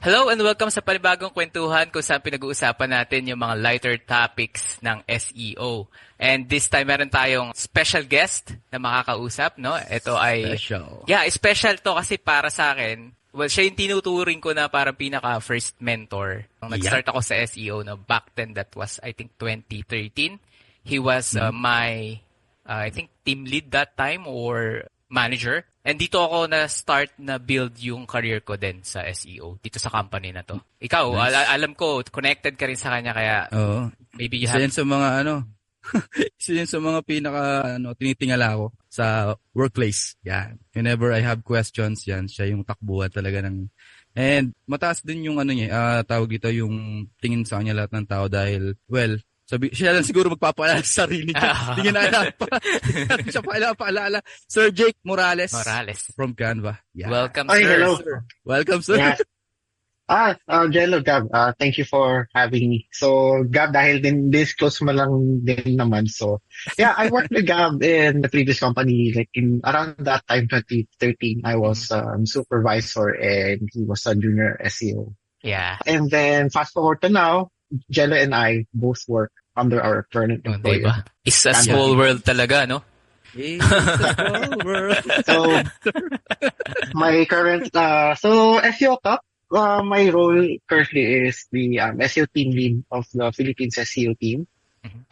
Hello and welcome sa panibagong kwentuhan kung saan pinag-uusapan natin yung mga lighter topics ng SEO. And this time meron tayong special guest na makakausap, no? Ito ay Special. Yeah, special to kasi para sa akin. Well, siya yung tinuturing ko na parang pinaka first mentor. Nung nag-start ako sa SEO, no, back then that was I think 2013. He was my I think team lead that time or manager. And dito ako na-start na build yung career ko din sa SEO, dito sa company na to. Ikaw, Nice. alam ko, connected ka rin sa kanya, kaya Oo. maybe you Isa have... yan sa mga isa yan sa mga pinaka tinitingala ko sa workplace. Yan. Whenever I have questions, yan siya yung takbuhan talaga ng. And mataas din yung niya, tawag dito yung tingin sa kanya lahat ng tao dahil siya lang siguro magpapaalala sa sarili niya. Tingin na alam pa. Siya paalala. Sir Jake Morales. From Canva. Yeah. Welcome, Hi, sir. hello. Welcome, sir. Yeah. Jello, Gab, thank you for having me. So, Gab, dahil din disclose mo lang din naman. So, yeah, I worked with Gab in the previous company. Like in around that time, 2013, I was supervisor and he was a junior SEO. Yeah. And then fast forward to now, Jello and I both work under our current employer. Diba? It's a small world talaga, no? It's a small world. So, my current, SEO Cup, my role currently is the SEO team lead of the Philippines SEO team.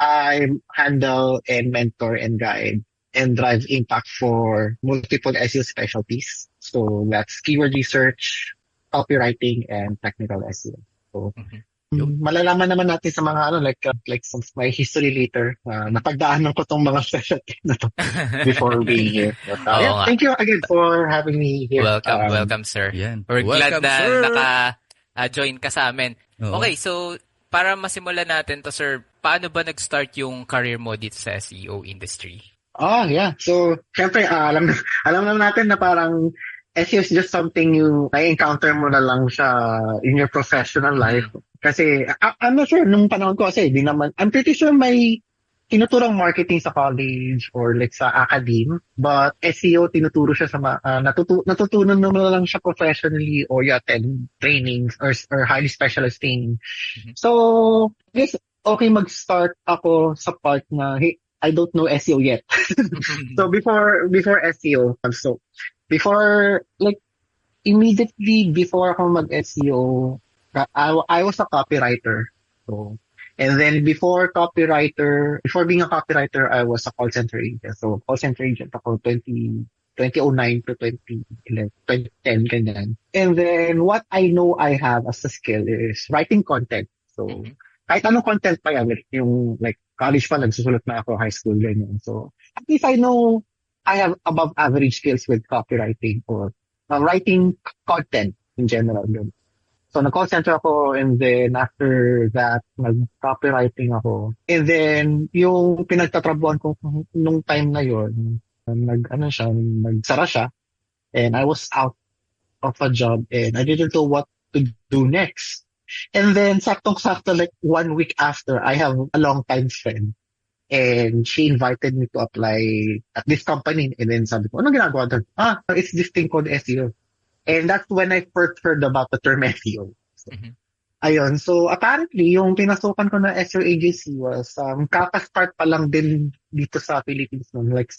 I handle and mentor and guide and drive impact for multiple SEO specialties. So that's keyword research, copywriting, and technical SEO. So, malalaman naman natin sa mga like some my history later. Napagdaanan ko tong mga specialties na to before being here. But, thank you again for having me here. Welcome, sir. Yan. We're glad Welcome, na sir. naka-join ka sa amin. Oo. Okay, so para masimulan natin to, sir, paano ba nag-start yung career mo dito sa SEO industry? Yeah. So, syempre, alam naman natin na parang SEO is just something you encounter mo na lang siya in your professional life. Kasi, I'm not sure, nung panahon ko kasi, I'm pretty sure may tinuturong marketing sa college or like sa academe, but SEO tinuturo siya sa natutunan mo na lang siya professionally or you attend trainings or highly specialized training. So, yes, okay mag-start ako sa part na, hey, I don't know SEO yet. So, before SEO, immediately before ako mag-SEO, I was a copywriter. So, and then before being a copywriter, I was a call center agent. So, call center agent ako 2009 to 2011, 2010, ganyan. And then what I know I have as a skill is writing content. So, kahit anong content pa yan, yung like college pa, nagsusulat na ako, high school, ganyan. So, at least I know I have above average skills with copywriting or writing content in general. So, nag-call center ako and then after that, nag-copywriting ako. And then, yung pinagtatrabuhan ko nung time na yon, nagsara siya and I was out of a job and I didn't know what to do next. And then, saktong-sakto, like 1 week after, I have a long-time friend and she invited me to apply at this company. And then sabi ko, ano ginagawa doon? It's this thing called SEO. And that's when I first heard about the term SEO. So, ayun. So, apparently, yung pinasukan ko na SEO agency was, kaka-start pa lang din dito sa Philippines noon, like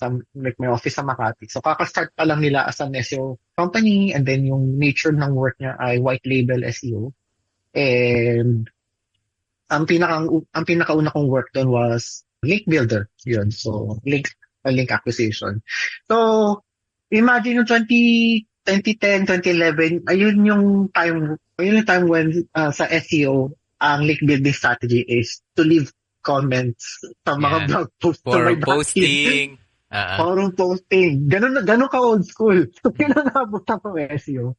may office sa Makati. So, kaka-start pa lang nila as an SEO company and then yung nature ng work niya ay white label SEO. And ang pinakauna kong work doon was link builder. Yun. So, link acquisition. So, imagine yung 2010, 2011, ayun yung time when sa SEO, ang link building strategy is to leave comments sa mga blog posts. Forum posting. Forum posting. Ganun ka old school. So, pinanabot ako SEO.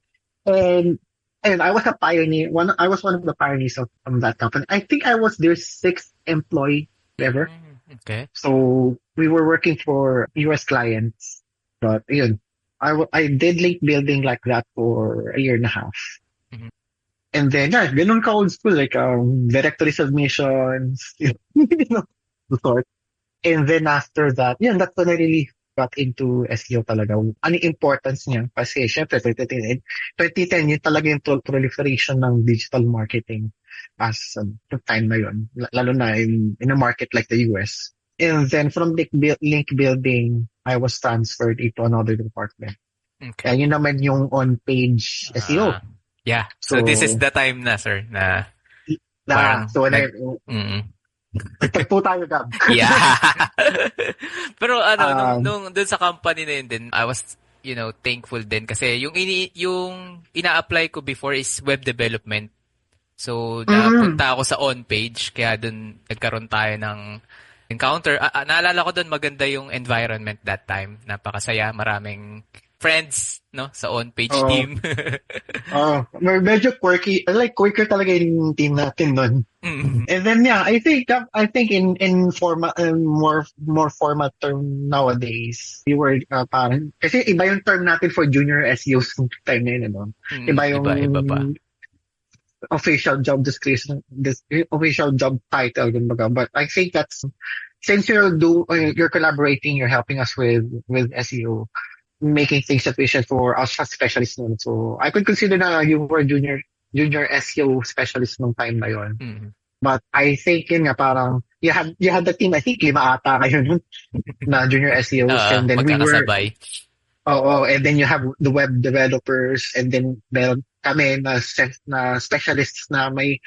And I was a pioneer. I was one of the pioneers of that company. I think I was their 6th employee ever. Okay. So, we were working for US clients. But, yun. I did link building like that for a year and a half. And then, ganun ka old school, like directory submissions, the sort. And then after that, that's when I really got into SEO talaga. Ano yung importance niya? Kasi syempre, 2010, yun talaga yung proliferation ng digital marketing as the time na yun. Lalo na in a market like the US. And then from link building, I was transferred into another department. Okay. Kaya yun naman yung on-page SEO. Yeah. So this is the time na, sir, na parang so when tagpo tayo, Gab. Yeah. Pero Um, nung dun sa company na yun din, I was, thankful din kasi yung ina-apply ko before is web development. So, napunta ako sa on-page, kaya dun nagkaroon tayo ng encounter. Naalala ko dun maganda yung environment that time. Napakasaya, maraming friends, no, sa on-page team. medyo quirky. Quirky talaga yung team natin nun. Mm. And then I think in format more format term nowadays, we were parang kasi iba yung term natin for junior SEOs ng time na yun, ano. Iba yung Iba pa. official job description, official job title, kumbaga. But I think that's since you're collaborating, you're helping us with SEO, making things efficient for us as specialists nun. So I could consider na you were junior SEO specialist nung time na yon. Mm. But I think yun nga parang you had the team, I think 5 ata kayo nun na junior SEOs, and then we were and then you have the web developers, and then meron kami na specialists na may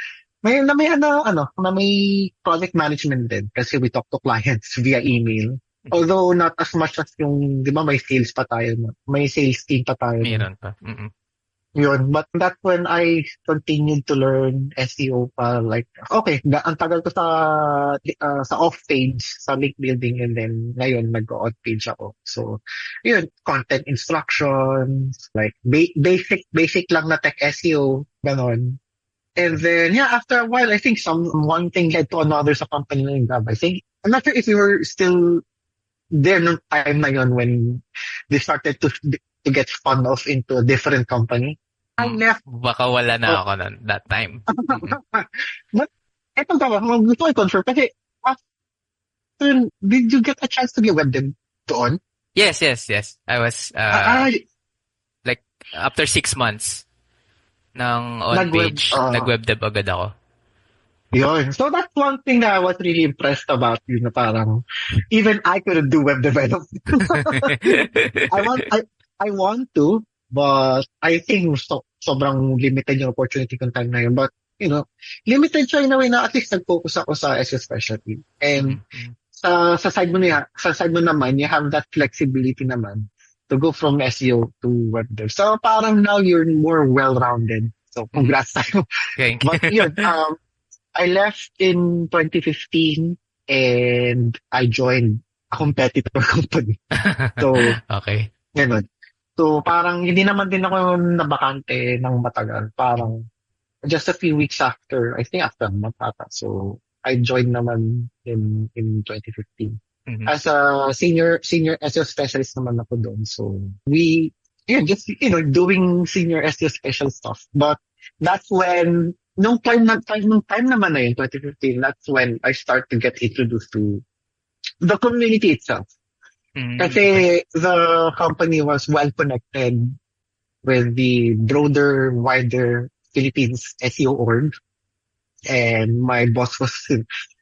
project management din kasi we talk to clients via email. Although not as much as yung, di ba, may sales team pa tayo. Meron pa. Mm-mm. Yun, but that's when I continued to learn SEO pa, like, okay, ang tagal ko sa off-page, sa link building, and then ngayon nag-on-page ako. So, yun, content instructions, like, basic lang na tech SEO, ganon. And then, after a while, I think one thing led to another sa company na yun, Gab. I think, I'm not sure if you were still there nung time na yun when they started to get spun off into a different company. I left. Baka wala na ako that time. But, eto ba, gusto ko i-confirm kasi after, did you get a chance to be a web dev doon? Yes. I was, like, after 6 months ng on-page, nag-web dev agad ako. Yun. So that's one thing that I was really impressed about you, na parang even I couldn't do web development. I want to, but I think sobrang limited yung opportunity kong time na yun. But, limited siya in a way na at least nag-focus ako sa SEO specialty. And sa side mo naman, you have that flexibility naman to go from SEO to web dev. So parang now you're more well-rounded. So congrats tayo. Thank you. But yun, I left in 2015 and I joined a competitor company. So, okay. Ganun. So, parang hindi naman din ako nabakante ng matagal. Parang just a few weeks after, I think after a month ata. So, I joined naman in 2015. Mm-hmm. As a senior SEO specialist naman ako doon. So, doing senior SEO special stuff. But that's when nung time naman na yun, 2015, that's when I start to get introduced to the community itself. Mm-hmm. Kasi the company was well connected with the broader, wider Philippines SEO org. And my boss was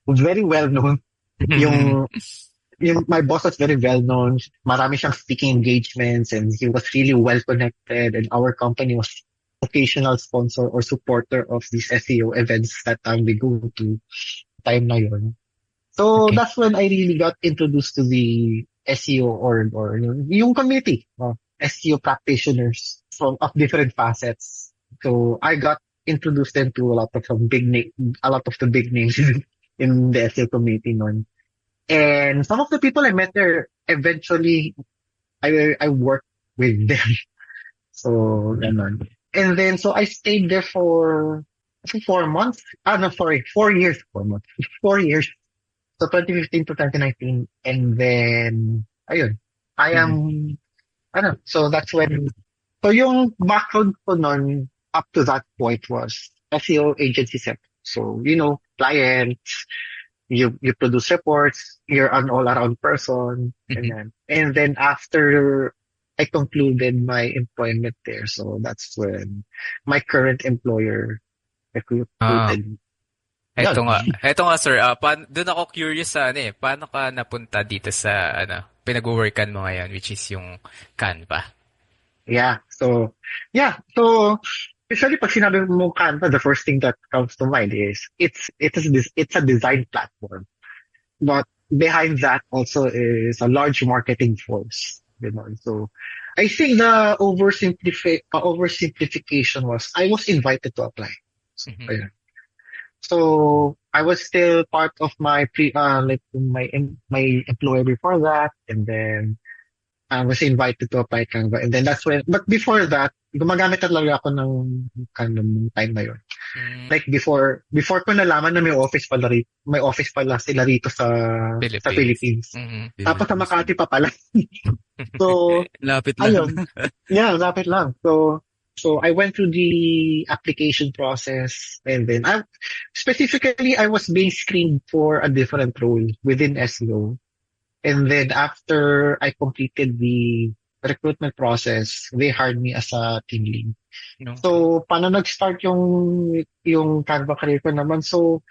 very well known. My boss was very well known. Marami siyang speaking engagements, and he was really well connected, and our company was occasional sponsor or supporter of these SEO events that we go to time na yun. So that's when I really got introduced to the SEO or yung community of SEO practitioners of different facets. So I got introduced them to a lot of the big names in the SEO community noon. And some of the people I met there, eventually I worked with them. So, ganun. And then, so I stayed there for 4 months. 4 years. 4 years. So 2015 to 2019. And then, ayun. So that's when, so yung background ko nun up to that point was SEO agency set. So, clients, you produce reports, you're an all-around person, and then after I concluded my employment there, so that's when my current employer Ah, recruited me. Yun. eto nga sir, doon ako curious sa ano eh, paano ka napunta dito sa pinag-workan mo ngayon, which is yung Canva? Yeah. So usually pag sinabi mo Canva, the first thing that comes to mind is it's a design platform. But behind that also is a large marketing force. You know? So I think the oversimplification was I was invited to apply. So, Mhm. ayun. So I was still part of my my employer before that, and then I was invited to apply Canva, and then that's when. But before that, gumagamit talaga ako ng Canva nung time na yun. Mm, Like before ko nalaman na may office pala sila rito sa Philippines. Philippines. Mhm. Tapos sa Makati pa pala. So, Lapit lang. ayun. Yeah, lapit lang. So I went through the application process, and then I was being screened for a different role within SEO. And then after I completed the recruitment process, they hired me as a team lead. No. So, paano nag-start yung Canva career ko naman? So,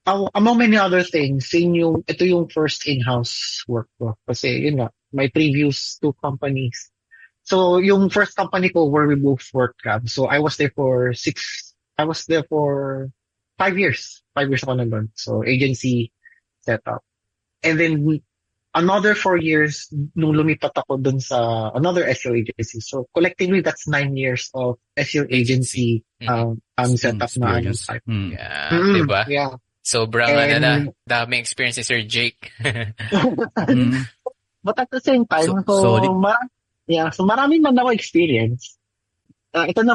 among many other things, ito yung first in-house work ko. Kasi, yun nga, my previous two companies. So, yung first company ko where we both worked, so I was there for 5 years. 5 years ako nandun. So, agency setup. And then, another 4 years nung lumipat ako dun sa another SEO agency. So collectively, that's 9 years of SEO agency setup na Experience. type. Yeah, diba? Yeah. Sobrang And, daming experience ni Sir Jake. Mm. but at the same time, Solid. so marami man ako experience. Ito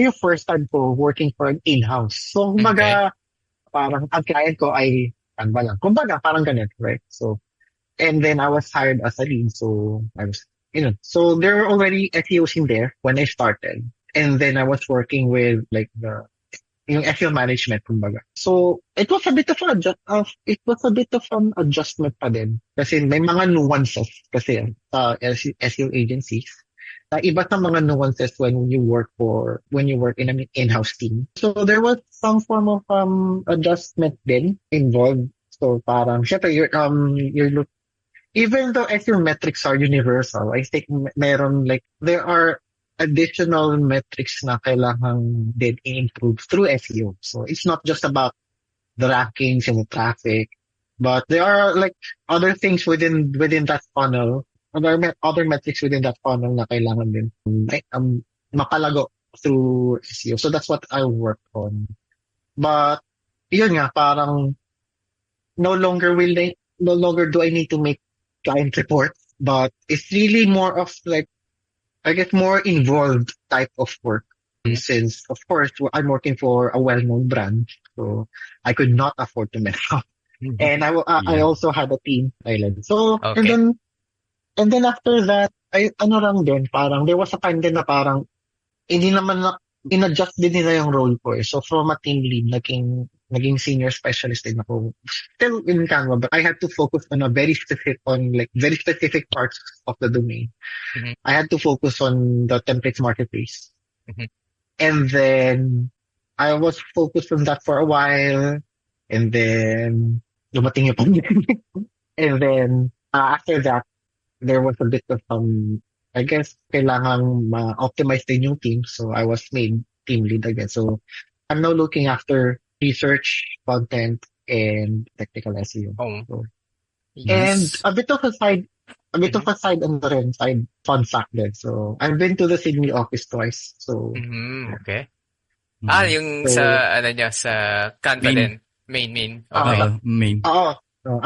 yung first time ko working for an in-house. So kumbaga, parang ang client ko ay Canva lang. Kumbaga, parang ganun, right? So, and then I was hired as a lead, so so there were already SEOs in there when I started. And then I was working with like yung SEO management, kumbaga. So it was a bit of an adjustment pa din. Kasi may mga nuances kasi sa SEO agencies. Iba sa mga nuances when you work in an in-house team. So there was some form of adjustment din involved. So parang syempre you're even though SEO metrics are universal, I think there are additional metrics na kailangan din i-improve through SEO. So it's not just about the rankings and the traffic, but there are like other things within that funnel, other metrics within that funnel na kailangan din mapalago through SEO. So that's what I work on. But yun nga, parang no longer do I need to make client reports, but it's really more of like, I guess, more involved type of work. Since, of course, I'm working for a well-known brand, so I could not afford to mess up. And I also had a team island. So, Okay. and then after that, parang there was a time din na parang hindi naman in-adjust din nila yung role ko. So from a team lead, naging senior specialist din ako. Still in Canva, but I had to focus on very specific parts of the domain. Mhm. I had to focus on the templates marketplace. Mhm. And then I was focused on that for a while. And then dumating yung pandemic. And then after that, there was a bit of I guess kailangang ma-optimize din yung team. So I was made team lead again. So I'm now looking after research, content, and technical SEO. Oh, So, and Yes. a bit of a side fun fact din. So I've been to the Sydney office twice. So okay. Mm. Yung So- sa Canva Main. din. Main. Okay. Main. oo.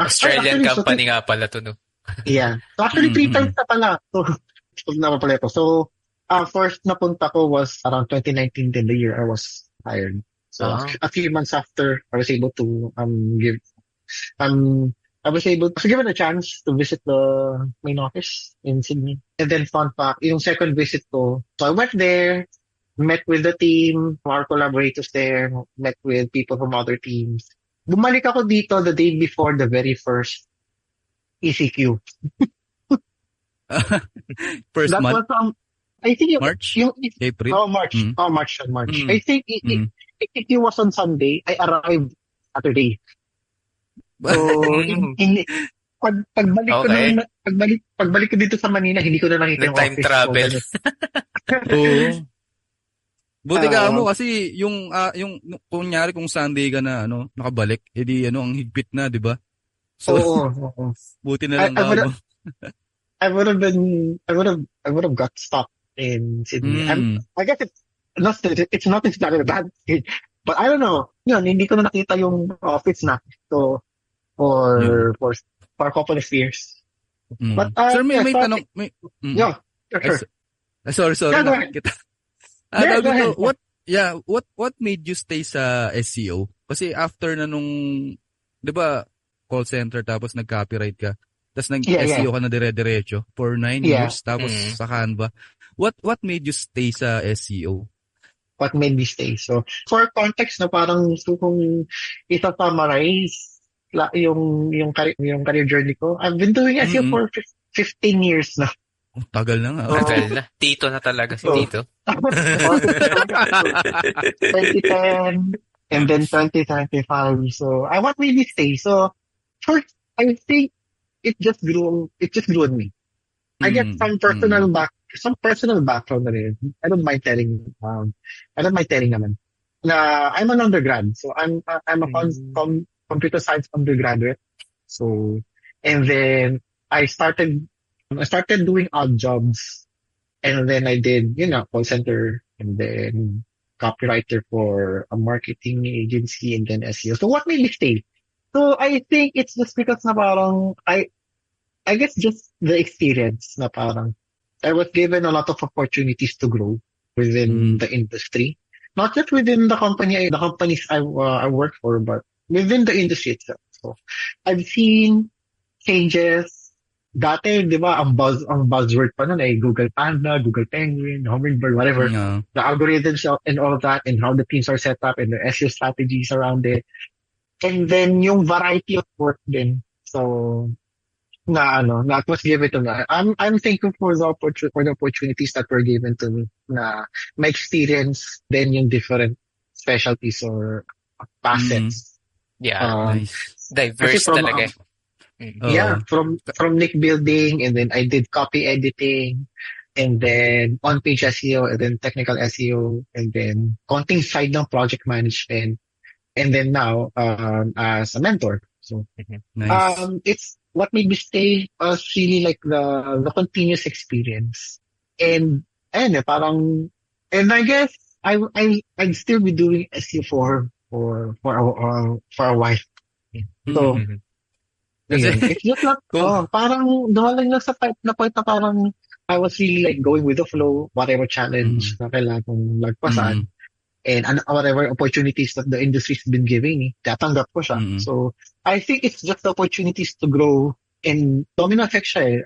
Australian Actually, so company nga pala to, no? Yeah. So actually, 3 times na pala. So, na pala ito. So, first napunta ko was around 2019, then the year I was hired. So, a few months after, I was able to given a chance to visit the main office in Sydney. And then, fun fact, yung second visit ko, so I went there, met with the team, our collaborators there, met with people from other teams. bumalik ako dito the day before the very first ECQ. First That month, was, I think March, yung, April. March. Mm. March. Mm. I think Mm. ECQ was on Sunday. I arrived Saturday. So, pagbalik ko Okay. pagbalik ko dito sa Manila, hindi ko na nakita yung Nag-time office. travel. Oo. Buti ka Ah. mo kasi yung kunyari kung Sunday ka na nakabalik, edi ang higpit na, 'di ba? So Oo. buti na lang I would ka mo. I would have got stuck in Sydney. Mm. I guess it's not exactly bad thing, but I don't know. Yun, hindi ko na nakita yung office na. So, for a couple of years. Mm. But, Sir, may yeah, tanong, may Yeah, sure. sorry, Yeah, go nakita kita. Yeah, Tawag go ito, ahead. what made you stay sa SEO? Kasi after na nung, 'di ba, call center tapos nag-copyright ka, tapos nag-SEO ka na dire-diretso for 9 Yeah. years tapos Mm. sa Canva. What made you stay sa SEO? What made me stay. So, for context na parang gusto kong isa-summarize yung career journey ko. I've been doing SEO Mm-mm. for 15 years na. Oh, tagal na nga. Tagal na. Tito na talaga si Oh. Tito. 2010 and then 2025. So, I want really stay. So, first, I think it just grew on me. I get some personal background na rin. I don't mind telling naman. Na I'm an undergrad. So, I'm a computer science undergraduate. So, and then I started doing odd jobs. And then I did, call center and then copywriter for a marketing agency and then SEO. So what made me stay? So I think it's just because na parang, I guess just the experience na parang, I was given a lot of opportunities to grow within the industry. Not just within the companies I work for, but within the industry itself. So I've seen changes. Dati, di ba, ang buzzword pa nun ay Google Panda, Google Penguin, Hummingbird, whatever. No. The algorithms and all of that and how the teams are set up and the SEO strategies around it. And then yung variety of work din. So, that was given to me. I'm thankful for the opportunities that were given to me. Na my experience then yung different specialties or facets. Yeah. Nice. Diverse from, talaga. Yeah, from link building, and then I did copy editing, and then on-page SEO, and then technical SEO, and then konting side ng project management, and then now as a mentor. So Nice. it's what made me stay really like the continuous experience, and parang, and I guess I'd still be doing SEO for a while. So. Mhm. Kasi, It's just not, parang dumalang lang sa point na parang I was really like going with the flow, whatever challenge na kailangan kong lagpasan, and whatever opportunities that the industry's been giving me, tatanggap ko siya. So, I think it's just the opportunities to grow, and domino effect siya eh.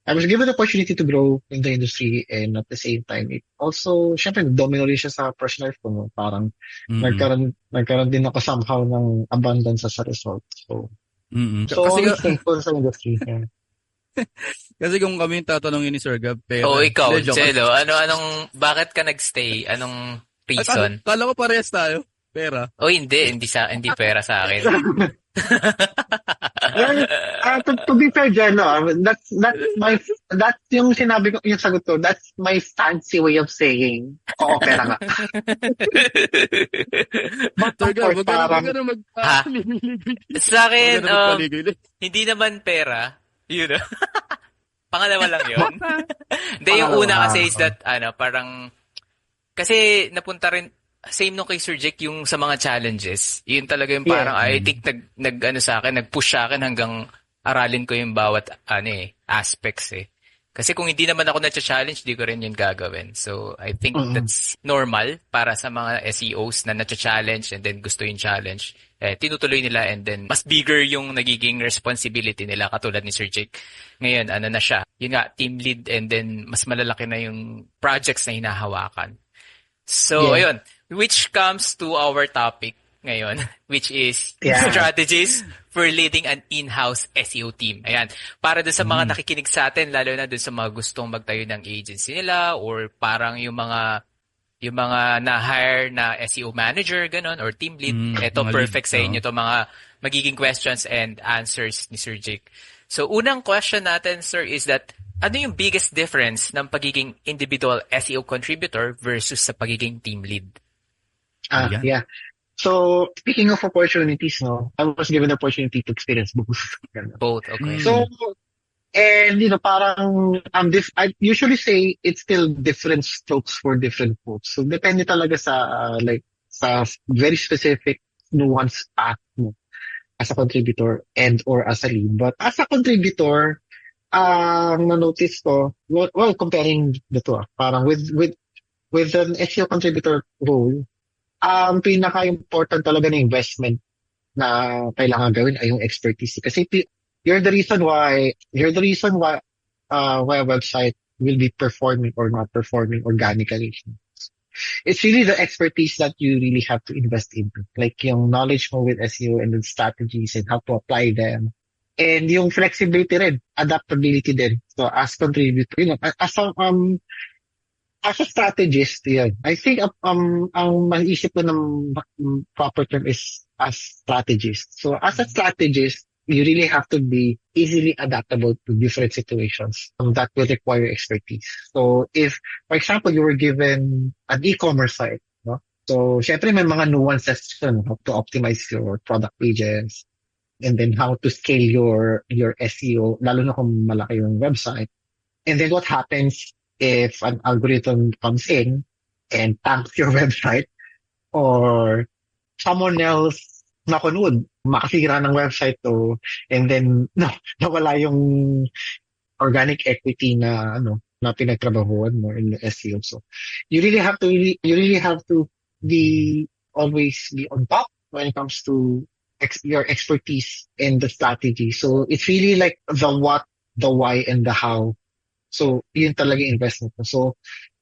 I was given the opportunity to grow in the industry, and at the same time, it also, syempre, domino rin siya sa personal ko, no? Parang, nagkaroon din ako somehow ng abundance sa result. So, kasi, always thankful sa industry. Yeah. kasi kung kami tatanungin ni Sir Gab, Oo, ikaw, Hindi, joke. Jello. Bakit ka nagstay? Anong reason? Kala ko parehas tayo. Pera. Oh, hindi pera sa akin. To be fair, Jen, that's yung sinabi ko, yung sagot ko, that's my fancy way of saying, oo, pera nga. But Sir of Gab, course, wag parang, ka na Ha? Sa akin, magpaligay. hindi naman pera. Yun. Pangalawa lang yun. Hindi, yung Pangalawa. una kasi is that, parang, kasi napunta rin, same nung kay Sir Jake, yung sa mga challenges. Yun talaga yung parang, I think, nag-push sa akin hanggang aralin ko yung bawat, aspects eh. Kasi kung hindi naman ako na-challenge, di ko rin yun gagawin. So, I think that's normal para sa mga SEOs na na-challenge and then gusto yung challenge. Tinutuloy nila and then mas bigger yung nagiging responsibility nila katulad ni Sir Jake. Ngayon, na siya? Yun nga, team lead and then mas malalaki na yung projects na hinahawakan. So, ayun. Which comes to our topic. ngayon, which is Yeah. strategies for leading an in-house SEO team. Ayan. Para dun sa mga nakikinig sa atin, lalo na dun sa mga gustong magtayo ng agency nila or parang yung mga na-hire na SEO manager, ganun, or team lead. Ito, mga perfect lead, sa inyo to mga magiging questions and answers ni Sir Jake. So, unang question natin, sir, is that ano yung biggest difference ng pagiging individual SEO contributor versus sa pagiging team lead? Ayan. Yeah. So, speaking of opportunities, no, I was given the opportunity to experience both. Both, okay. So, and parang I usually say it's still different strokes for different folks. So, depende talaga sa sa very specific nuanced path mo as a contributor and or as a lead. But as a contributor, na-notice ko, well, comparing the two, parang with an SEO contributor role, ang pinaka-important talaga na investment na kailangan gawin ay yung expertise. Kasi you're the reason why a website will be performing or not performing organically. It's really the expertise that you really have to invest into. Like yung knowledge mo with SEO and the strategies and how to apply them. And yung flexibility rin, adaptability din. So as contributor, as a strategist, yun. I think ang maisip ko ng proper term is as strategist. So as a strategist, you really have to be easily adaptable to different situations that will require expertise. So if, for example, you were given an e-commerce site, no? So syempre may mga nuances yun, how to optimize your product pages and then how to scale your SEO, lalo na kung malaki yung website. And then what happens if an algorithm comes in and tanks your website or someone else nakunod, makasira ng website to, and then nawala yung organic equity na pinagtrabahuan mo in the SEO. So you really have to be always be on top when it comes to your expertise and the strategy. So it's really like the what, the why, and the how. So, yun talaga investment mo. So,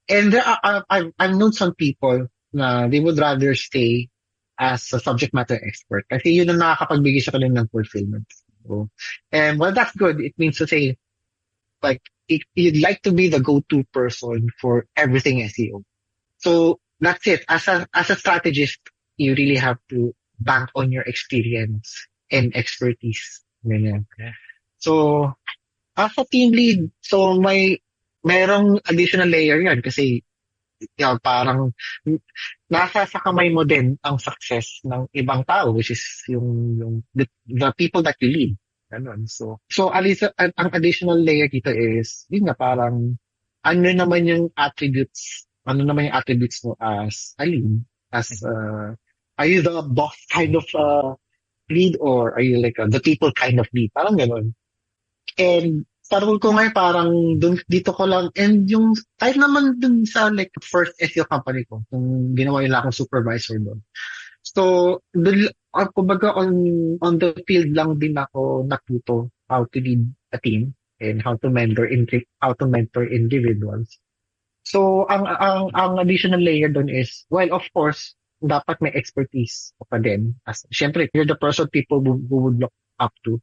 and I've known some people na they would rather stay as a subject matter expert kasi yun ang nakakapagbigay sa kanila ng fulfillment. So, and well, that's good. It means to say, like, you'd like to be the go-to person for everything SEO. So, that's it. As a strategist, you really have to bank on your experience and expertise. Ganyan. Okay. So, as a team lead, so merong additional layer yan kasi parang nasa sa kamay mo din ang success ng ibang tao, which is the people that you lead. Ganun. So ang additional layer dito is yun nga, parang ano naman yung attributes mo as a lead, are you the boss kind of lead or are you like the people kind of lead, parang ganun. And sa role ko ngayon, parang dito ko lang, and yung, kahit naman dun sa like first SEO company ko, kung ginawa nila akong supervisor doon. So, kumbaga on the field lang din ako natuto how to lead a team and how to mentor individuals. So, ang additional layer doon is, well, of course, dapat may expertise pa din. Siyempre, you're the person people who would look up to.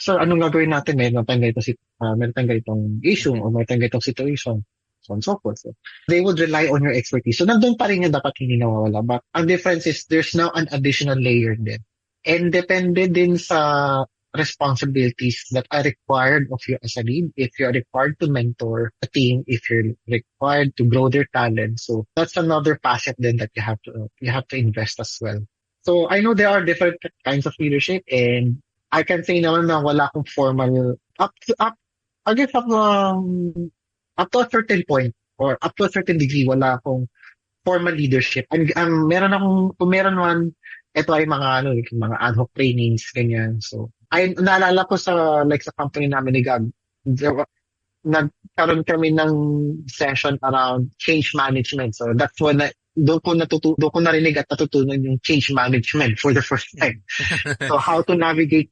Sir, anong gagawin natin? Meron tayong ganitong issue o meron tayong ganitong situation. So on and so forth. So, they would rely on your expertise. So nandun pa rin yung dapat hindi nawawala. But ang difference is there's now an additional layer din. And depende din sa responsibilities that are required of you as a lead. If you're required to mentor a team, if you're required to grow their talent. So that's another facet then that you have to invest as well. So I know there are different kinds of leadership and I can say naman na wala akong formal up to a certain point or up to a certain degree wala akong formal leadership. And kung meron man, ito ay mga ad hoc trainings, ganyan. So, naalala ko sa company namin ni Gab, nagkaroon kami ng session around change management. So, that's when doon ko narinig at natutunan yung change management for the first time. So, how to navigate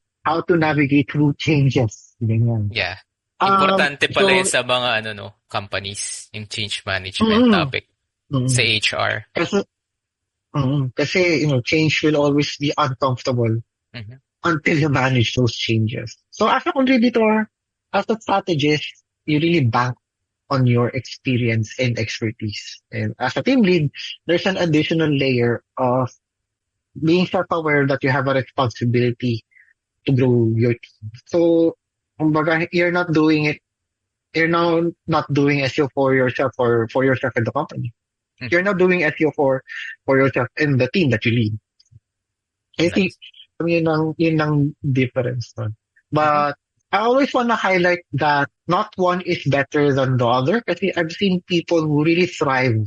through changes. Ganyan. Yeah. Importante pala yun sa mga companies, yung change management topic sa HR. Kasi, change will always be uncomfortable Mhm. until you manage those changes. So as a contributor, as a strategist, you really bank on your experience and expertise. And as a team lead, there's an additional layer of being self-aware that you have a responsibility to grow your team. So, kumbaga, you're now not doing SEO for yourself or for yourself in the company. Mm. You're not doing SEO for yourself in the team that you lead. I think Nice. yun ang difference nun. But I always want to highlight that not one is better than the other kasi I've seen people who really thrive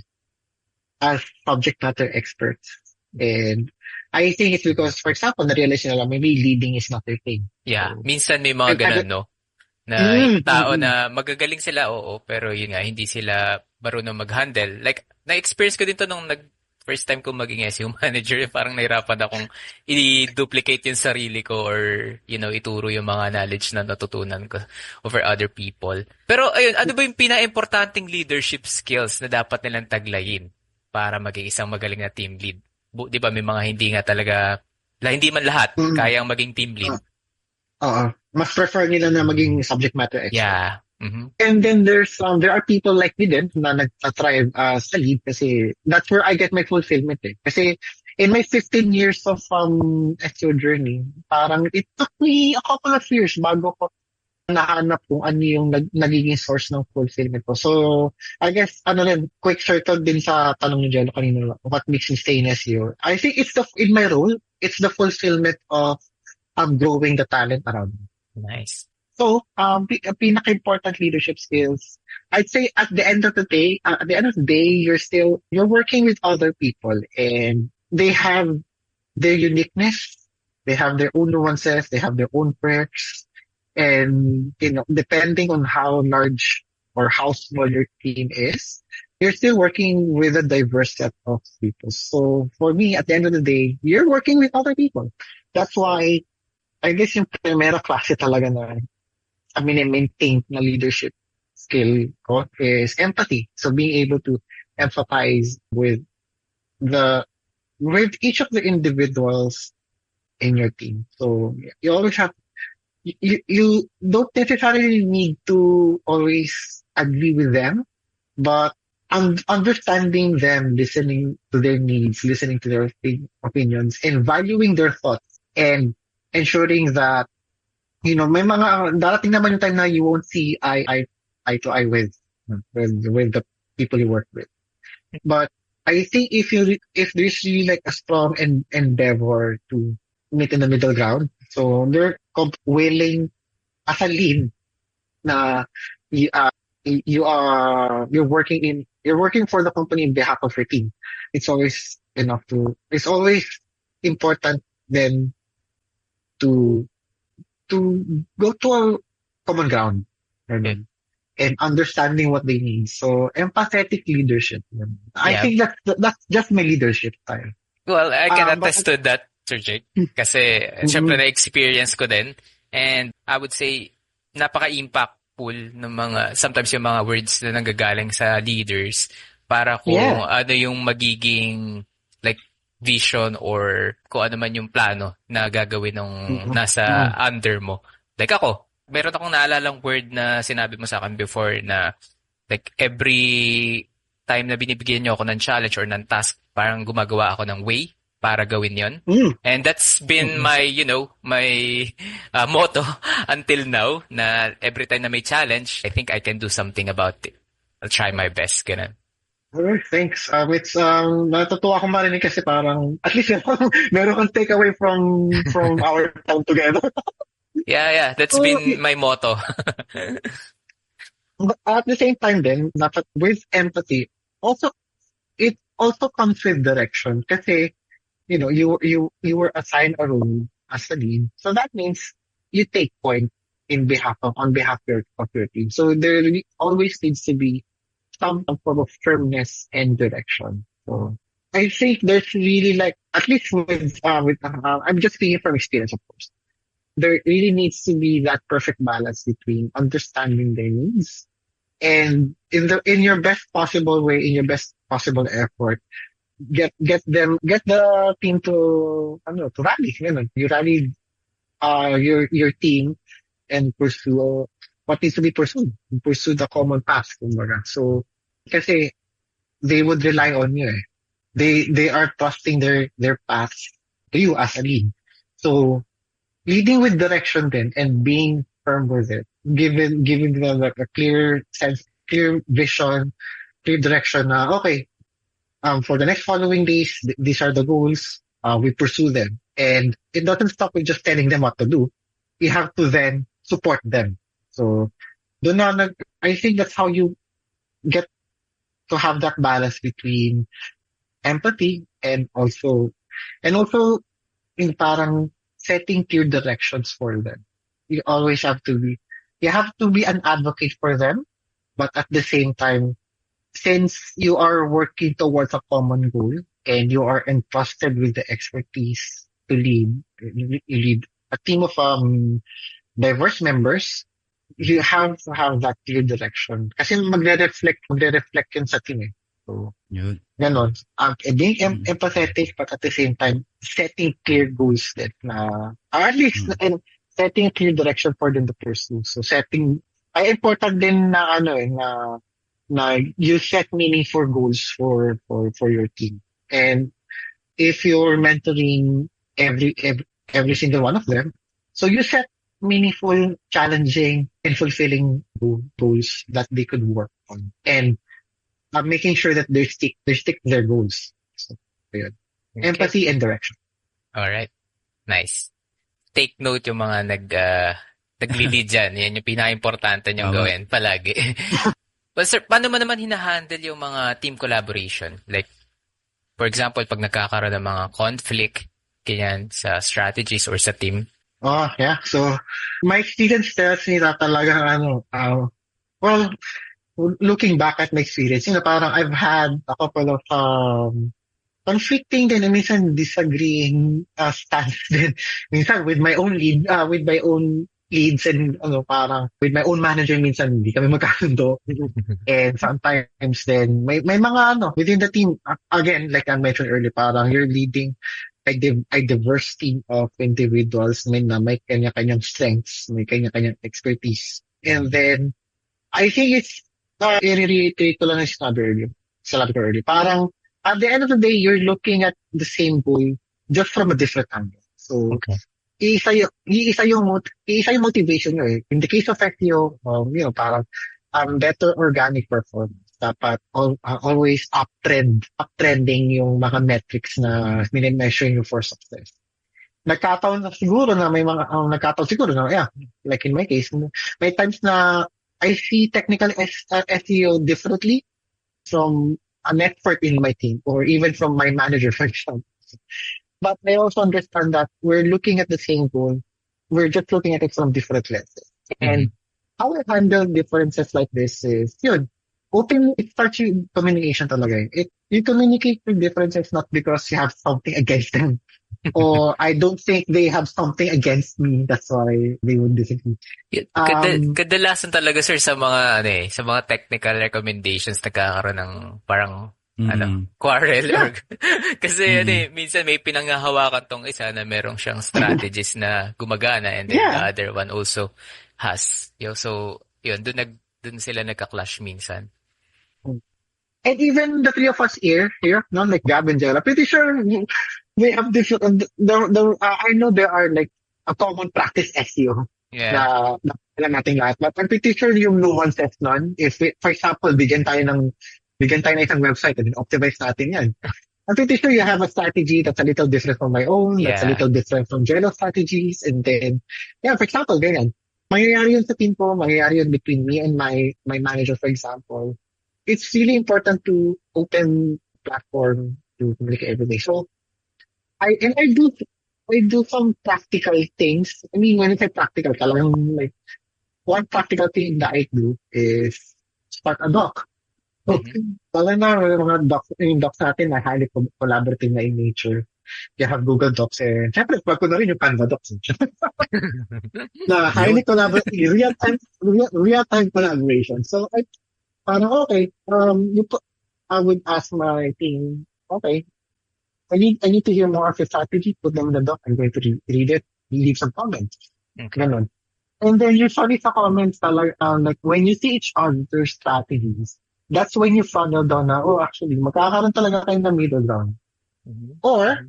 as subject matter experts. And I think it's because, for example, na-realize nila maybe leading is not their thing. Yeah, So, minsan may mga and I, ganun, no? Na mm, mm, tao mm. na magagaling sila, oo, pero yun nga, hindi sila marunong mag-handle. Like, na-experience ko din to nung first time ko maging SEO manager, parang nahirapan akong i-duplicate yung sarili ko or, ituro yung mga knowledge na natutunan ko over other people. Pero ayun, ano ba yung pinaka-importanting leadership skills na dapat nilang taglayin para maging isang magaling na team lead? Di ba may mga hindi nga talaga, hindi man lahat Mm. kayang maging team lead. Mas prefer nila na maging subject matter expert. Yeah. Mhm. And then there are people like me din na nag-thrive sa lead kasi that's where I get my fulfillment eh. Kasi in my 15 years of SEO journey, parang it took me a couple of years bago ko nahanap kung ano yung nagiging source ng fulfillment ko. So, I guess, quick circle din sa tanong ni Jello kanina, what makes me stay in SEO? I think in my role, it's the fulfillment of growing the talent around me. Nice. So, pinaka-important leadership skills, I'd say at the end of the day, you're working with other people and they have their uniqueness, they have their own nuances, they have their own quirks, and, depending on how large or how small your team is, you're still working with a diverse set of people. So, for me, at the end of the day, you're working with other people. That's why, I guess yung primera klase talaga na maintain na leadership skill ko is empathy. So being able to empathize with each of the individuals in your team. So you always have you don't necessarily need to always agree with them, but understanding them, listening to their needs, listening to their opinions, and valuing their thoughts, and ensuring that may mga darating naman yung time na you won't see eye to eye with the people you work with. But I think if there's really like a strong endeavor to meet in the middle ground, so they're willing as a lead na you're working for the company in behalf of your team. It's always important then to go to a common ground and understanding what they need. So empathetic leadership. I Yeah. think that's just my leadership style. Well, I can But- attest to that, Sir Jake. Kasi, syempre, na-experience ko din. And I would say, napaka-impactful ng sometimes yung mga words na nanggagaling sa leaders para kung Yeah. ano yung magiging, like, vision or kung ano man yung plano na gagawin ng nasa under mo. Like ako, meron akong naalalang word na sinabi mo sa akin before na like every time na binibigyan niyo ako ng challenge or ng task, parang gumagawa ako ng way para gawin yon. And that's been my motto until now na every time na may challenge, I think I can do something about it. I'll try my best, ganun. Alright, thanks. It's natutuwa akong marinig kasi parang at least meron kang takeaway from our time together. Yeah, that's been my motto. But at the same time then, dapat with empathy, it also comes with direction kasi you were assigned a role as a lead. So that means you take point on behalf of your team. So there always needs to be some form of firmness and direction. So I think there's really like, at least with I'm just speaking from experience, of course. There really needs to be that perfect balance between understanding their needs and in your best possible way, in your best possible effort, get the team to rally. You rally your team and pursue what needs to be pursued. Pursue the common path, kumbaga. So, kasi they would rely on you. They are trusting their path to you as a lead. So, leading with direction then and being firm with it, giving them like a clear sense, clear vision, clear direction. Okay, for the next following days, these are the goals. We pursue them, and it doesn't stop with just telling them what to do. You have to then support them. So, I think that's how you get to have that balance between empathy and also in parang setting clear directions for them. You always you have to be an advocate for them, but at the same time, since you are working towards a common goal and you are entrusted with the expertise to lead a team of diverse members, you have to have that clear direction. Kasi magre-reflect yun sa team eh. So, Yun. ganon. Being empathetic, but at the same time, setting clear goals that or at least, and setting a clear direction for them to pursue. So, ay important din na you set meaningful goals for your team. And if you're mentoring every single one of them, so you set meaningful, challenging, and fulfilling goals that they could work on. And making sure that they stick to their goals. So, yun. Okay. Empathy and direction. Alright. Nice. Take note yung mga nag-lead dyan. Yan yung pinaka-importante niyong Tama. gawin palagi. Well, sir, paano mo naman hinahandle yung mga team collaboration? Like, for example, pag nagkakaroon ng mga conflict, ganyan, sa strategies or sa team. Oh, yeah. So, my experience tells me that talagang well, looking back at my experience, parang I've had a couple of conflicting din and minsan disagreeing stance din. Minsan with my own leads and parang with my own manager minsan hindi kami magkasundo. And sometimes then may mga within the team, again, like I mentioned earlier, parang you're leading a diverse team of individuals na may kanya-kanyang strengths, may kanya-kanyang expertise. And then I think it's i-reiterate ko lang yung sinabi ko earlier. Parang, at the end of the day, you're looking at the same goal just from a different angle. So, Okay. iisa yung motivation nyo eh. In the case of SEO, parang better organic performance. Dapat always uptrending yung mga metrics na minimeasure nyo for success. Nagkataon siguro na yeah, like in my case, may times na I see technical SEO differently from an expert in my team or even from my manager, for example. But I also understand that we're looking at the same goal. We're just looking at it from different lenses. And how I handle differences like this is, it starts with communication talaga. You communicate with differences not because you have something against them. Or I don't think they have something against me. That's why they would disagree. Kadalasan talaga, sir, sa mga technical recommendations nagkakaroon ng parang quarrel. Yeah. Kasi minsan may pinanghahawakan tong isa na merong siyang strategies na gumagana and then the other one also has. So, yun, dun sila nagka-clash minsan. And even the three of us here, like Gab and Jella, pretty sure we have different. I know there are like a common practice SEO na alam natin lahat. But I'm pretty sure yung nuances nun, for example, bigyan tayo ng isang website and then optimize natin yan. I'm pretty sure you have a strategy that's a little different from my own, that's a little different from Jello's strategies, and then, for example, ganyan. Mangyayari yun sa team ko, mangyayari yun between me and my manager, for example. It's really important to open platform to communicate everything. So, I do some practical things. I mean, when I say practical, talagang like one practical thing that I do is start a doc. So, talagang mga docs natin na highly collaborative na in nature. You have Google Docs and syempre, pag ko na rin yung Canva Docs. Na highly collaborative, real-time collaboration. So, parang okay, I would ask my team okay, I need to hear more of your strategy. Put them in the doc. I'm going to read it. Leave some comments. Okay. Ganon. And then usually sa comments, like when you see each other's strategies, that's when you funnel down na, oh, actually, magkakaroon talaga kayo ng middle ground. Mhm. Or,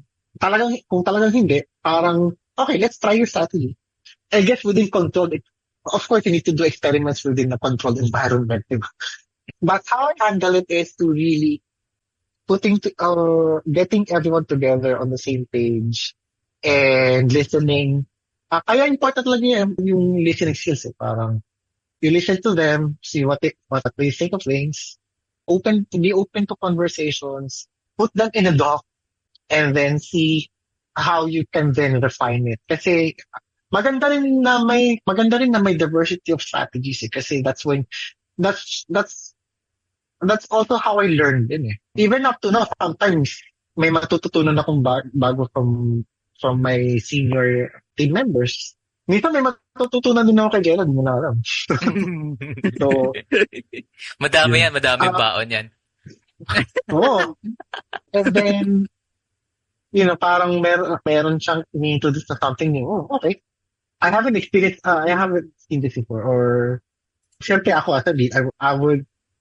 kung talagang hindi, parang, okay, let's try your strategy. I guess within controlled, of course, you need to do experiments within a controlled environment, diba? But how I handle it is to really getting everyone together on the same page and listening. Kaya important lang yung listening skills eh. Parang, you listen to them, see what they think of things, be open to conversations, put them in a doc, and then see how you can then refine it. Kasi maganda rin na may diversity of strategies eh. Kasi that's also how I learned din eh. Even up to now, sometimes may matututunan akong bago from my senior team members. Minsan may matututunan din ako kay Gerald, mo na alam. So, Madami Yeah. yan, madaming Ah. baon yan. oo. And then, parang meron siyang ini-introduce na something new. Oh, okay. I haven't seen this before. Or, syempre ako as a lead,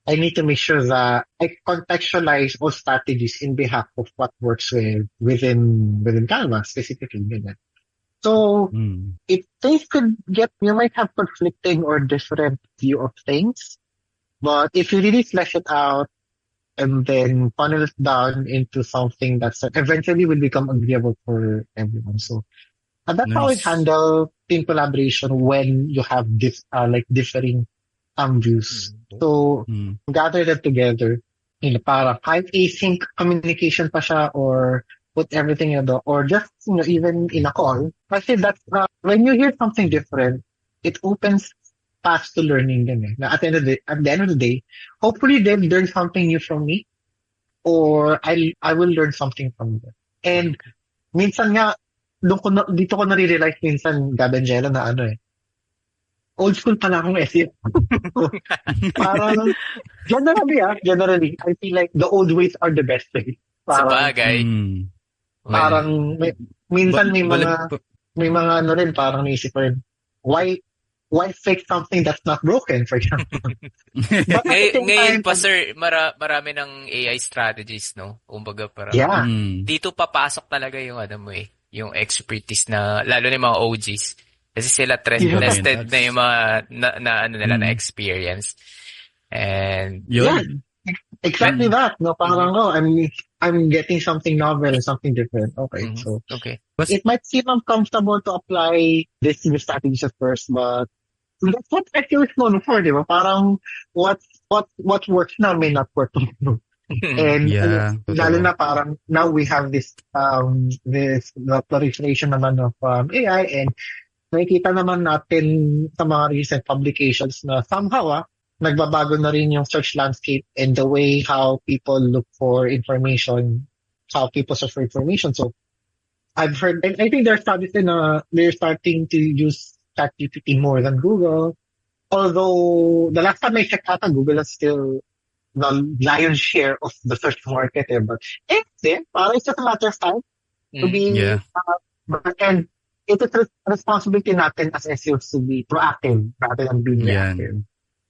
I need to make sure that I contextualize all strategies in behalf of what works within Canva specifically. Ganyan. So, Mm. you might have conflicting or different view of things, but if you really flesh it out and then funnel it down into something that eventually will become agreeable for everyone. So, and that's how I Nice. handle team collaboration when you have differing views. So, Mm. gather them together. Para kahit async communication pa siya or put everything in or just, even in a call. Kasi that's, when you hear something different, it opens paths to learning din eh. Na at the end of the day, hopefully they'll learn something new from me or I will learn something from them. And minsan nga, dito ko nare-realize minsan, Gabangelo, na old school pala akong SEO. Parang, generally, I feel like the old ways are the best way. Sa Parang, bagay. Mm. parang minsan Balik- may mga rin, parang naisip ko rin, why fix something that's not broken, for example? But at the same Ngayon time, pa, sir, marami ng AI strategies, no? Kumbaga, parang, yeah, Mm. dito papasok talaga yung, yung expertise na, lalo na yung mga OGs. Kasi sila Yeah. tested na yung mga, nila, na Mm. experience. And, yeah, Yun. exactly that. No, parang, I'm getting something novel and something different. Okay, mhm, so okay. it might seem uncomfortable to apply this new strategies at first, but that's what SEO is known for, di ba? Parang what works now may not work tomorrow. And Yeah, lalo totoo. na parang now we have the proliferation naman of AI, and nakikita naman natin sa mga recent publications na somehow nagbabago na rin yung search landscape and the way how people look for information, how people search for information. So I've heard, and I think there's studies they're starting to use ChatGPT more than Google. Although the last time I checked out, Google is still the lion's share of the search market. But parang it's just a matter of time to be, Yeah. and it is responsibility natin as SEOs to be proactive rather than being Yan. reactive.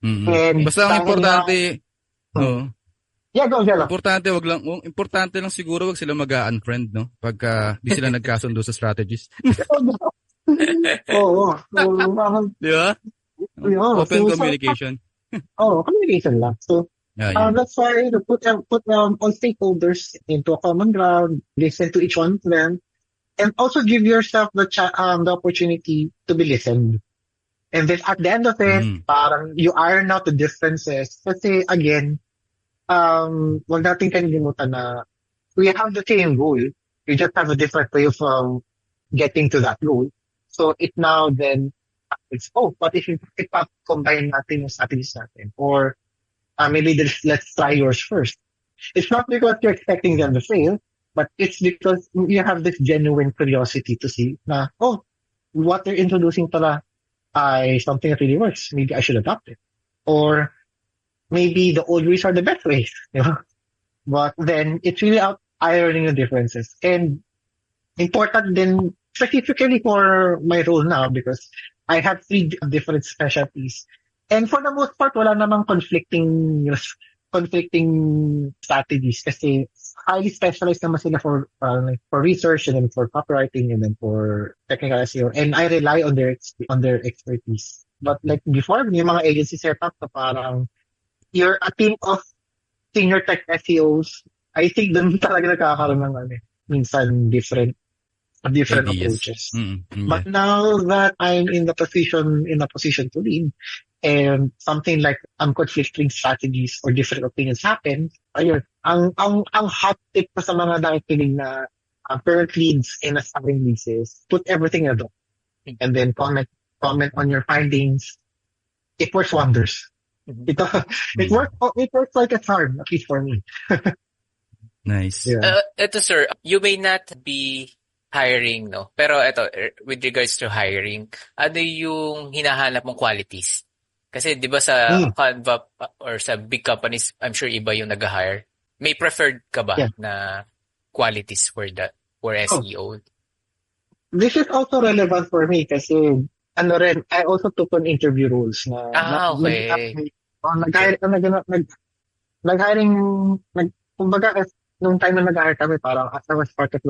Mm-mm. And Basta ang dahil importante, Yeah, go, Jello. importante lang siguro wag sila mag-unfriend, no? Pagka di sila nagkasundo sa strategies. Oo. So, Di ba? yeah, Open so, communication. communication lang. So, Yeah. that's why to put all stakeholders into a common ground, listen to each one of them, and also give yourself the opportunity to be listened. And then at the end of it, parang you iron out the differences. Kasi again, wag natin kalimutan na we have the same goal. We just have a different way of getting to that goal. So it now then it's but if combine natin yung strategies natin, or maybe let's try yours first. It's not because you're expecting them to fail, but it's because you have this genuine curiosity to see na, what they're introducing pala ay something that really works. Maybe I should adopt it. Or maybe the old ways are the best ways. You know? But then it's really ironing the differences. And important din, specifically for my role now, because I have three different specialties. And for the most part, wala namang conflicting strategies kasi highly specialized naman sila like for research and then for copywriting and then for technical SEO. And I rely on their expertise. But like before, yung mga agency setup na parang you're a team of senior tech SEOs. I think doon talaga nagkakaroon ng minsan different Ideas. approaches. Yeah. But now that I'm in a position to lead, and something like conflicting strategies or different opinions happen, ayun, ang hot tip pa sa mga nakikinig na current leads and aspiring leads is put everything in a doc and then comment on your findings. It works wonders. It works like a charm, at least for me. Nice. Yeah. Ito sir, you may not be hiring, no? Pero ito, with regards to hiring, ano yung hinahanap mong qualities? Kasi di ba sa Canva or sa big companies, I'm sure iba yung nag-hire. May preferred ka ba na qualities for SEO? This is also relevant for me kasi I also took on interview roles na okay. Kumbaga, nung time na nag-hire kami, parang I was part of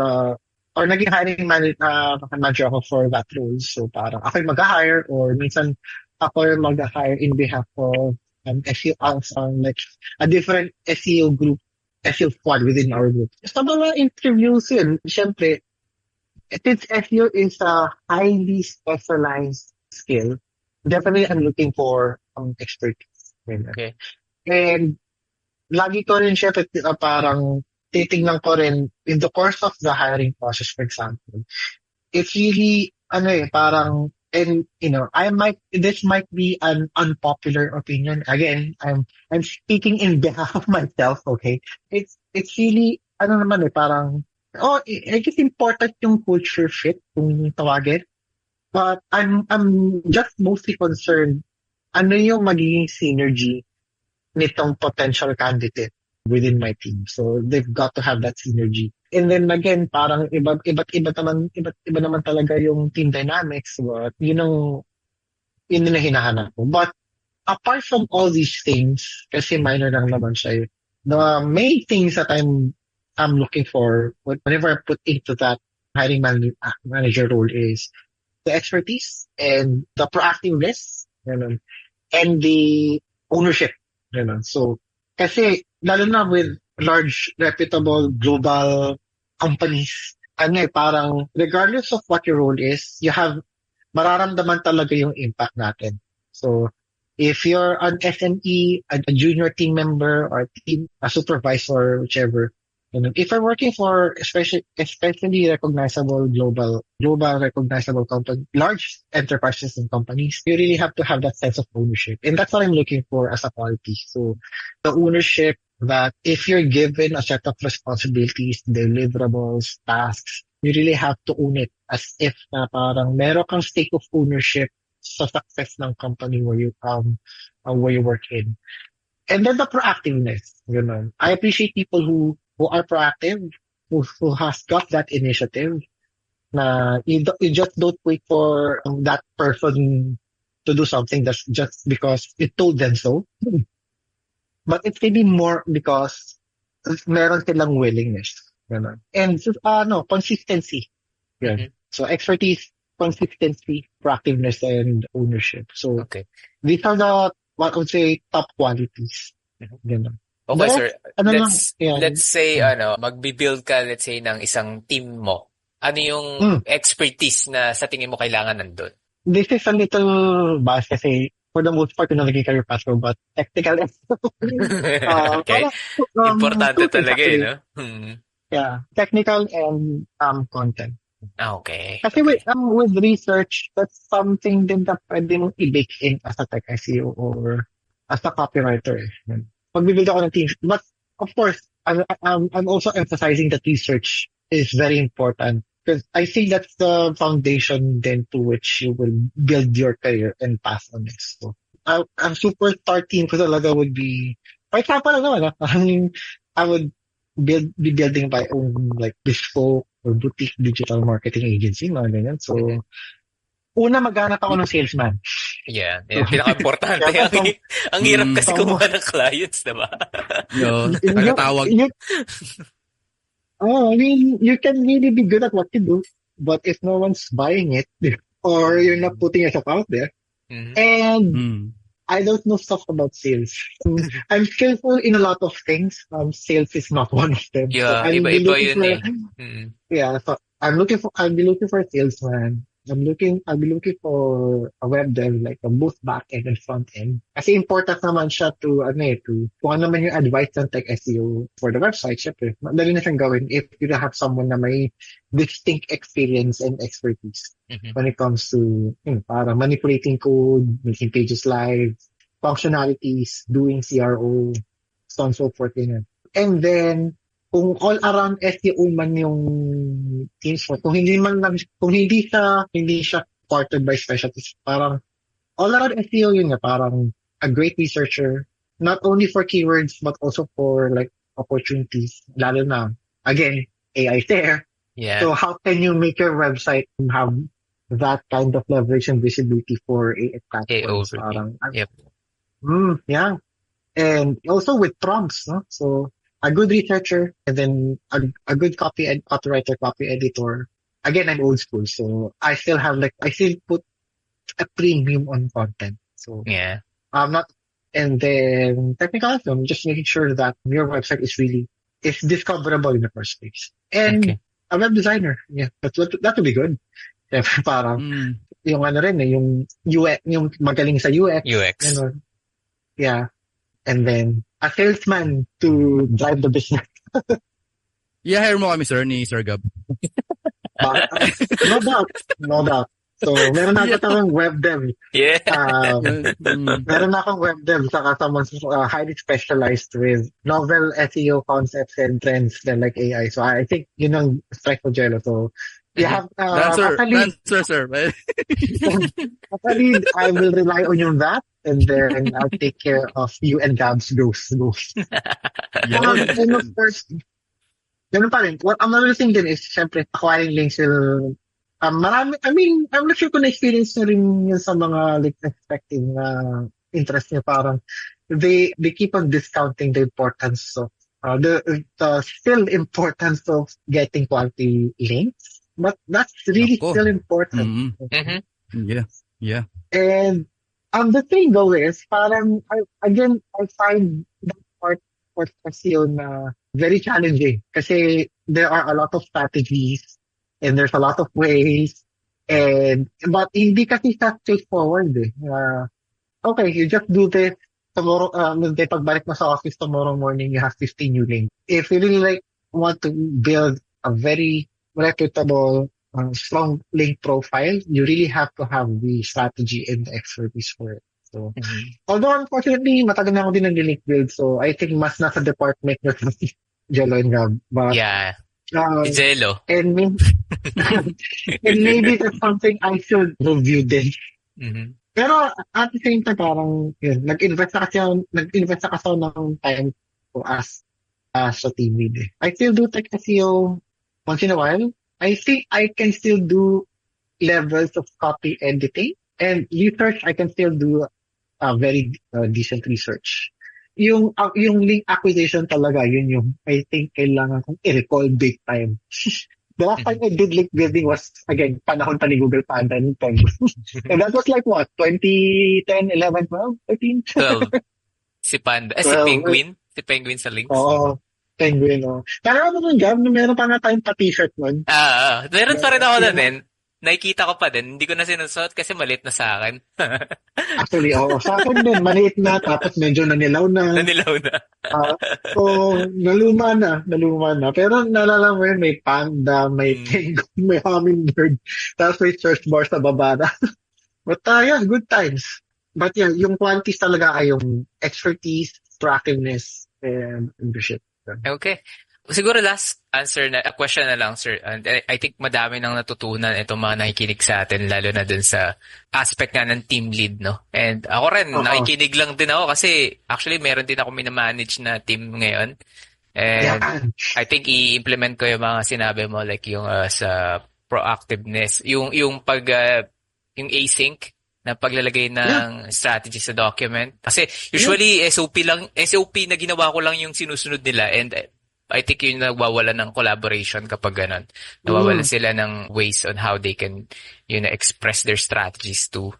naging hiring manager ako for that role. So parang ako yung mag-hire or minsan ako yung mag-hire in behalf of SEO, like a different SEO group, SEO squad within our group. Sa mga interviews yun, syempre, since SEO is a highly specialized skill, definitely I'm looking for expertise. Okay. And lagi ko rin syempre parang titingnan ko rin in the course of the hiring process, for example. It's really, parang, and this might be an unpopular opinion. Again, I'm speaking in behalf of myself, okay? It's really, parang, I guess important yung culture fit, kung tawagin. But I'm just mostly concerned, ano yung magiging synergy nitong potential candidate within my team. So they've got to have that synergy. And then again, parang iba naman talaga yung team dynamics. But yun ang hinahanap ko. But apart from all these things, kasi minor lang naman siya, the main things that I'm looking for whenever I put into that hiring manager role is the expertise and the proactiveness, and the ownership. So, kasi lalo na with large, reputable, global companies, parang regardless of what your role is, mararamdaman talaga yung impact natin. So, if you're an SME, a junior team member, or a supervisor, whichever, if I'm working for especially recognizable global recognizable company, large enterprises and companies, you really have to have that sense of ownership. And that's what I'm looking for as a quality. So the ownership that if you're given a set of responsibilities, deliverables, tasks, you really have to own it as if na parang meron kang stake of ownership sa success ng company where you work in. And then the proactiveness, I appreciate people who are proactive, who has got that initiative, na you just don't wait for that person to do something that's just because it told them so. But it's maybe more because meron silang willingness. And consistency. Mm-hmm. So expertise, consistency, proactiveness, and ownership. So these are what I would say top qualities. Okay, sir. Let's say, magbi-build ka, let's say, ng isang team mo. Ano yung expertise na sa tingin mo kailangan nandun? This is a little biased kasi for the most part, naging career path ko, but technical. Okay. Importante talaga no? Yeah. Technical and content. Okay. Kasi with research, that's something din na pwede mong i-bake in as a tech SEO or as a copywriter. Magbibuild ako ng team. But of course, I'm also emphasizing that research is very important because I think that's the foundation then to which you will build your career and path on it. So, a superstar team ko talaga would be, for example, I would be building my own like bespoke or boutique digital marketing agency, mga ganyan. So, una maghanap ako ng salesman. Yeah, yan pinaka-importante. Yeah, Ang hirap kasi so- kumuha ng clients, diba? Yo, You- tagatawag. I mean, you can really be good at what you do, but if no one's buying it, or you're not putting yourself out there, Mhm. and Mm. I don't know stuff about sales. I'm skillful in a lot of things. Sales is not one of them. Yeah, I'll be iba-iba looking yun for- eh. Mhm. Yeah, so I'll be looking for a salesman. I'll be looking for a web dev, like a both back end and front end. Kasi important naman siya to kung ano naman yung advice ng tech SEO for the website, syempre. Madali na siyang gawin if you have someone na may distinct experience and expertise Mhm. when it comes to, para manipulating code, making pages live, functionalities, doing CRO, so on and so forth, yun. And then, kung all around SEO man yung teams mo, kung hindi siya quartered by specialties, parang all around SEO yun nga, parang a great researcher, not only for keywords, but also for like opportunities, lalo na, again, AI is there. Yeah. So how can you make your website have that kind of leverage and visibility for AI platforms? overview. Parang, Yep. yeah. And also with prompts, no? So a good researcher and then a good copywriter, copy editor. Again, I'm old school, so I still put a premium on content. So Yeah. I'm not, and then technical, so I'm just making sure that your website is discoverable in the first place. And Okay. a web designer, yeah, that would be good. Siyempre, parang Mm. yung yung UX, yung magaling sa UX. UX. Ganun. Yeah. And then, a salesman to drive the business. I-hire mo kami, sir, ni Sir Gab. No doubt. So, meron na akong web dev. Yeah. Meron na akong web dev saka someone highly specialized with novel SEO concepts and trends than like AI. So, I think yun ang strike ko, Jello. So, you have, Dancer, sir. actually, I will rely on you on that, and then I'll take care of you and Gab's goals. And of course, ganun pa rin. Another thing din is, syempre, acquiring links will, I'm not sure kung na-experience nyo rin yun sa mga like expecting interest nyo. Parang, they keep on discounting the importance of, the still importance of getting quality links. But that's really Ako. still important. Mm-hmm. Mhm. Yeah. And the thing though is, parang, I find that part for SEO na very challenging. Kasi there are a lot of strategies and there's a lot of ways. But hindi kasi siya straightforward eh. Okay, you just do this. Tomorrow, pagbalik mo sa office tomorrow morning, you have 15 new links. If you really want to build a very reputable, strong link profile, you really have to have the strategy and the expertise for it. So, although unfortunately, matagal na ako din nag-link build, so I think mas nasa department na Jello and Gab. But, Yeah. Jello. and maybe that's something I should review din. Mhm. Pero at the same time, parang nag-invest na kasi ako ng time ko as a team lead. I still do tech SEO once in a while. I think I can still do levels of copy editing and research. I can still do a very decent research. Yung link acquisition talaga, yun yung I think kailangan kong i-recall big time. The last time I did link building was, again, panahon pa ni Google Panda and Peng. And that was like what? 2010, 11, 12, 13? 12. Si Panda. Si 12. Penguin. Si Penguin sa links. Oo. Penguin, oh. Pero ano nun, Gab? Meron pa nga tayong pa-t-shirt nun. Meron pa rin ako na din. Nakikita ko pa din. Hindi ko na sinusuot kasi maliit na sa akin. Actually, oo. Sa akin din, maliit na, tapos medyo nanilaw na. Nanilaw na. So, naluma na. Pero nalala mo yun, may panda, may penguin, may hummingbird, tapos may search bar sa baba na. But yeah, good times. But yeah, yung qualities talaga ay yung expertise, attractiveness, and leadership. Okay. Siguro last question na lang, sir. And I think madami nang natutunan itong mga nakikinig sa atin, lalo na dun sa aspect nga ng team lead, no? And ako rin, nakikinig lang din ako kasi actually meron din ako minamanage na team ngayon. And Yeah. I think i-implement ko yung mga sinabi mo, like yung sa proactiveness, yung yung async na paglalagay Yeah. ng strategy sa document. Kasi usually SOP na ginawa ko lang yung sinusunod nila, and I think yun nawawala ng collaboration kapag ganun. Nawawala Mm. sila ng ways on how they can express their strategies to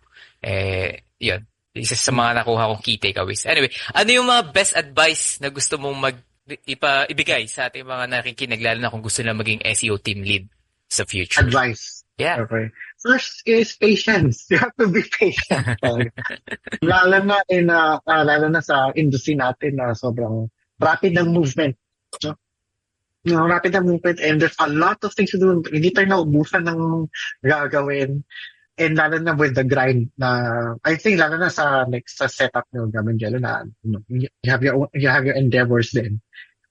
yun. Isa sa mga nakuha kong key takeaways. Anyway, ano yung mga best advice na gusto mong ibigay sa ating mga nakikinig, lalo na kung gusto na maging SEO team lead sa future? Advice. Yeah. Okay. First is patience. You have to be patient. Lalo na sa industry natin na sobrang rapid ng movement. No? No, rapid ng movement, and there's a lot of things to do. Hindi tayo naubusan ng gagawin. And lalo na with the grind na, I think lalo na sa setup ng Gaman Jello na, you have your endeavors then.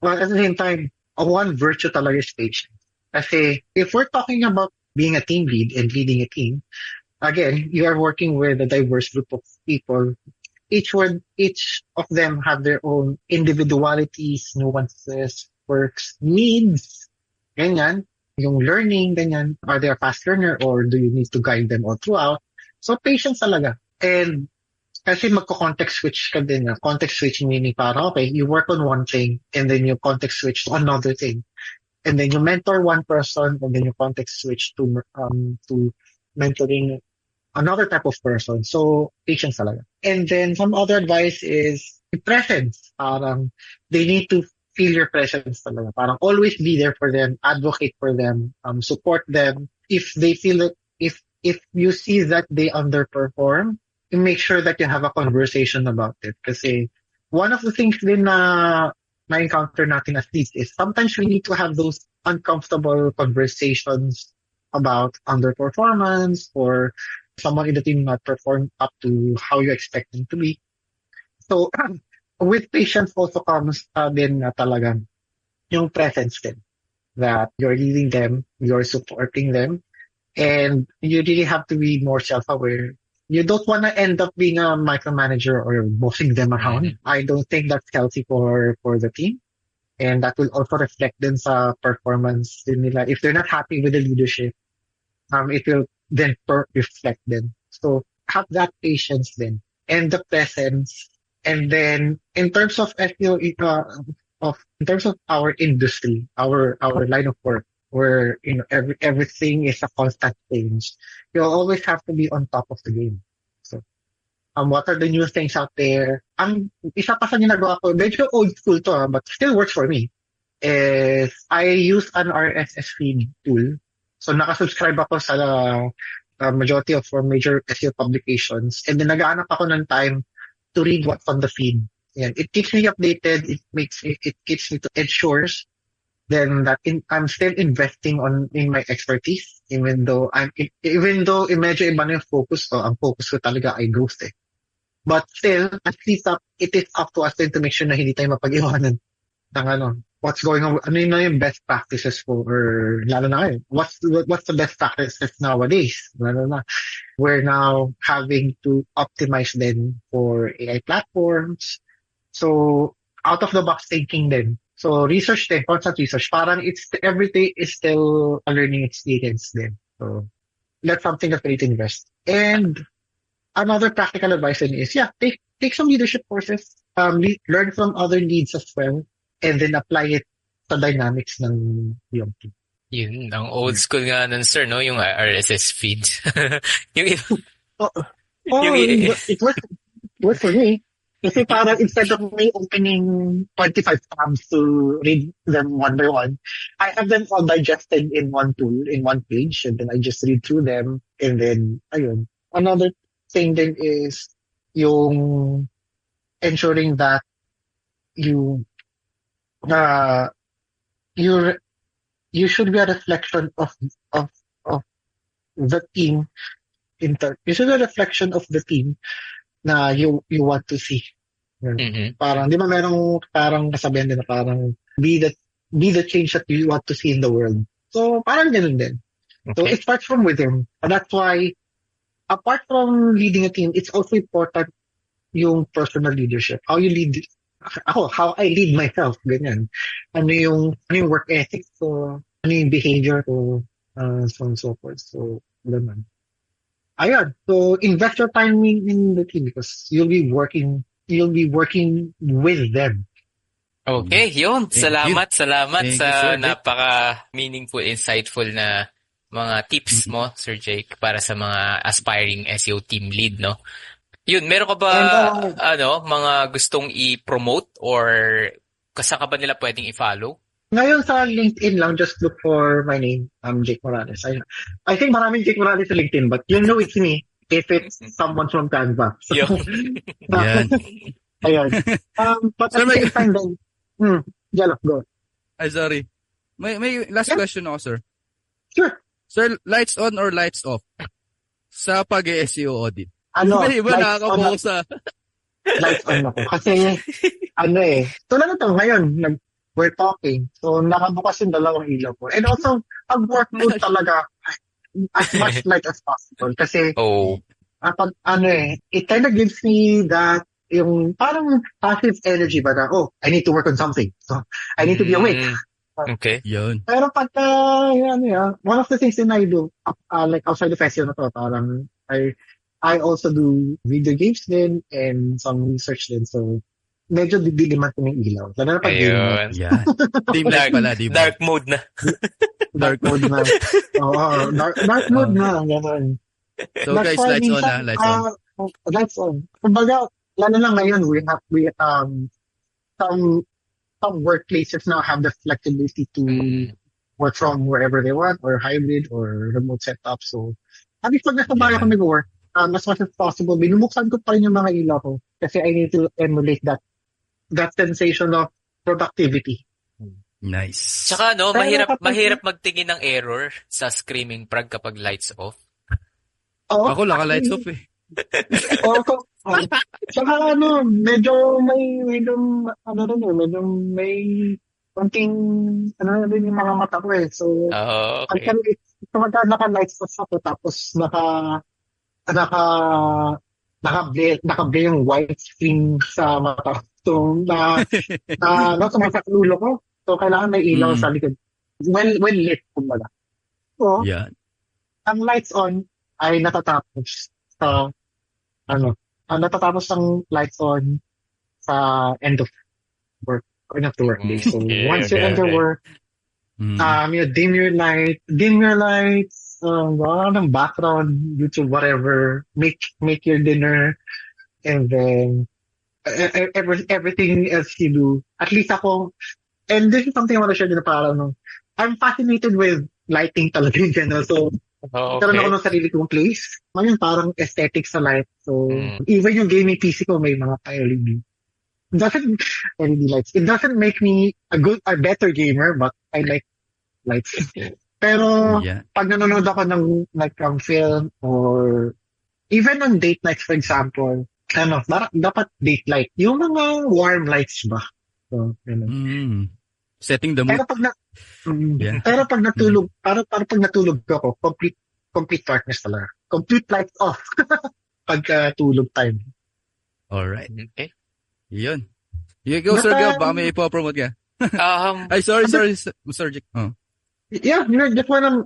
Well, at the same time, one virtue talaga is patience. Kasi if we're talking about being a team lead and leading a team, again, you are working with a diverse group of people. Each of them have their own individualities, nuances, quirks, needs, ganyan. Yung learning, ganyan. Are they a fast learner or do you need to guide them all throughout? So, patience talaga. And kasi magko-context switch ka din. Context switch meaning para, okay, you work on one thing and then you context switch to another thing. And then you mentor one person and then you context switch to mentoring another type of person. So, patience talaga. And then some other advice is presence. Parang they need to feel your presence talaga. Parang always be there for them, advocate for them, support them. If they feel that, if you see that they underperform, you make sure that you have a conversation about it. Kasi one of the things din na encounter natin as leads is sometimes we need to have those uncomfortable conversations about underperformance or someone in the team not perform up to how you expect them to be. So, with patience also comes din na talagang yung presence din. That you're leading them, you're supporting them, and you really have to be more self-aware. You don't want to end up being a micromanager or bossing them around. I don't think that's healthy for the team. And that will also reflect din sa performance din nila. If they're not happy with the leadership, it will then reflect them. So have that patience then and the presence. And then in terms of SEO, in terms of our industry, our line of work, where everything is a constant change, you'll always have to be on top of the game. So what are the new things out there? Ang isa pa sa ginagawa ko, medyo old school to, but still works for me, is I use an RSS feed tool. So nakasubscribe ako sa majority of major SEO publications, and then nag-aanap ako ng time to read what's on the feed. Yeah, it keeps me updated. It keeps me to ensures then that I'm still investing in my expertise, even though medyo iba na yung focus ko. Ang focus ko talaga ay growth eh. But still, at least it is up to us then to make sure na hindi tayo mapag-iwanan ng what's going on. Ano yung best practices for, or lalo na kayo, what's the best practices nowadays? Lalo na, we're now having to optimize then for AI platforms. So, out of the box thinking then. So, research then, constant research. Parang every day is still a learning experience then. So, that's something that we need to invest. And another practical advice then is, take some leadership courses, learn from other leads as well, and then apply it sa dynamics ng yung team. Yun, ang old school nga nun, sir, no? Yung RSS feed. Yung it was for me. Kasi parang instead of me opening 25 tabs to read them one by one, I have them all digested in one tool, in one page, and then I just read through them, and then, ayun. Another thing then is yung ensuring that you should be a reflection of the team. You should be a reflection of the team na you want to see. Mm-hmm. Parang, di ba parang kasabihan din na parang be the change that you want to see in the world. So, parang ganun din. Okay. So, it starts from within. And that's why, apart from leading a team, it's also important yung personal leadership. How you lead ako, how I lead myself, ganyan. Ano yung work ethics ko, ano yung behavior ko, so on and so forth. So, ganun. Ayun. So, invest your time in the team because you'll be working with them. Okay, yun. Thank you. Salamat Thank sa you, Sir Jake. napaka-meaningful, insightful na mga tips mo, Sir Jake, para sa mga aspiring SEO team lead, no? Yun, meron ka ba, And mga gustong i-promote or saan ka ba nila pwedeng i-follow? ngayon sa LinkedIn lang, just look for my name, Jake Morales. I think maraming Jake Morales sa LinkedIn, but you'll know it's me if it's someone from Canva. So, Yun. Yan. ayun. But Sir, at the same time then, Jalop, go. Ay, sorry. May last Yeah. question ako, sir. Sure. Sir, lights on or lights off? Sa pag-SEO audit. Ano, Iba lights on, nakakabuo sa... lights on ako. Kasi, tulad nito, ngayon, we're talking. So, nakabukas yung dalawang ilaw ko. And also, ang work mode talaga, as much light as possible. Kasi, Oh. it kind of gives me that, yung parang passive energy ba na, I need to work on something. So, I need to be awake. Okay. Yun. Pero pagka, one of the things that I do, like outside the festival na to, parang, I also do video games din and some research din. So, medyo didiliman ko yung ilaw. Lalo na pag game mode. Ayun. Yan. Team light pala, di ba? Dark mode na. Dark mode na. Oo, dark mode na. Ganun. So That's guys, why lights on minsan, na, lights on. Lights on. Kumbaga, lalo na ngayon, some workplaces now have the flexibility to work from wherever they want or hybrid or remote setup. So, at least pag nasa bahay ako nag-work, as much as possible, binubuksan ko pa rin yung mga ilaw ko kasi I need to emulate that sensation of productivity. Nice. Tsaka Pero mahirap magtingin ng error sa screaming frog kapag lights off. Ako naka-lights off eh. Tsaka medyo may konting, din yung mga mata ko eh. So, Okay. pagka naka-lights off ako tapos naka-blare yung white screen sa mata ko. So, sumasakit ulo ko. So, kailangan may ilaw sa likod. Well lit, kumbaga. So, Yan. ang lights on ay natatapos sa, natatapos ang lights on sa end of work, or end of the work day. So, once you enter work, dim your lights, ng background, YouTube, whatever, make your dinner, and then everything else you do. At least ako, and this is something I want to share din na parang, I'm fascinated with lighting talaga in general. So, karoon ako ng sarili kong place. Ngayon, parang aesthetic sa light. So, even yung gaming PC ko, may mga LED. LED lights. It doesn't make me a better gamer, but I like lights. Pero, pag nanonood ako ng film or even on date nights, for example, dapat date light. Yung mga warm lights ba? So, Setting the mood. Pero pag natulog, para pag natulog ako, complete darkness talaga. Complete lights off. Pag tulog time. Alright. Okay. Yun. You go, Sir Gab. Baka may ipopromote ka. Ay, sorry, Sir Jake. Yeah, just wanna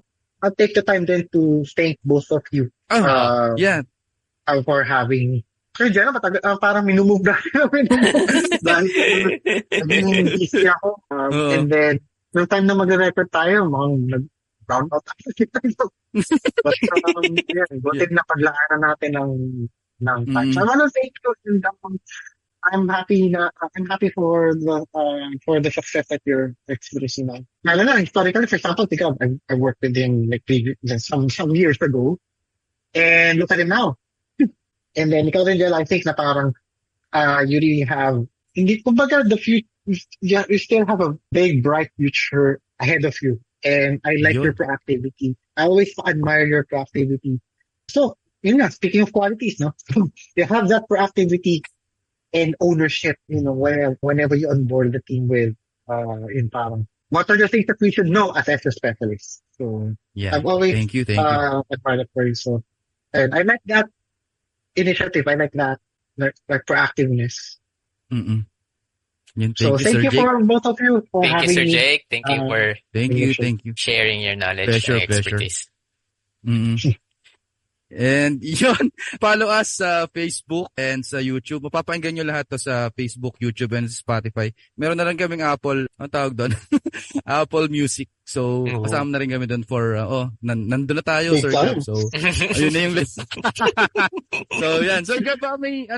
take the time then to thank both of you. For having me. Sir Jenna, parang minumove na. Dahil naging busy ako. And then, noong time na mag-record tayo, nag-brown out ako. But, butit na paglaanan natin ng time. So, I wanna thank you. And, I'm happy for the success that you're experiencing now. Lalo na, historically, for example, I worked with him like some years ago. And look at him now. And then, ikaw rin, Jel, I think na parang you really have, kumbaga, the future, you still have a big, bright future ahead of you. And I like your proactivity. I always admire your proactivity. So, speaking of qualities, no? You have that proactivity and ownership, whenever you onboard the team with, in parang, what are the things that we should know as SEO specialists? So, I've always, thank you. admired that for you. So, and I like that initiative. I like that, like proactiveness. Yun, So thank you, thank Sir you Jake. for both of you for Thank you, having Sir me. Jake. Thank you for Thank you. sharing your knowledge Pleasure, and expertise. And yun, follow us sa Facebook and sa YouTube. Mapapakinggan nyo lahat to sa Facebook, YouTube, and Spotify. Meron na rin kaming Apple, ang tawag doon? Apple Music. So, Oo. kasama na rin kami doon for, nandun na tayo, Big Sir time. Gab. So, ayun na yung list. So, yan. Sir Gab, may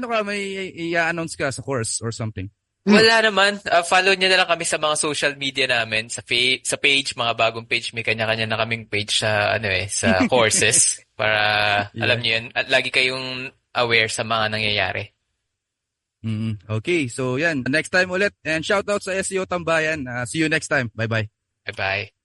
i-announce ka sa course or something? Wala naman. Follow niyo na lang kami sa mga social media namin. Sa page, mga bagong page. May kanya-kanya na kaming page sa, sa courses. Para, alam niyo yun. At lagi kayong aware sa mga nangyayari. Okay, so yan. Next time ulit. And shoutout sa SEO Tambayan. See you next time. Bye-bye. Bye-bye.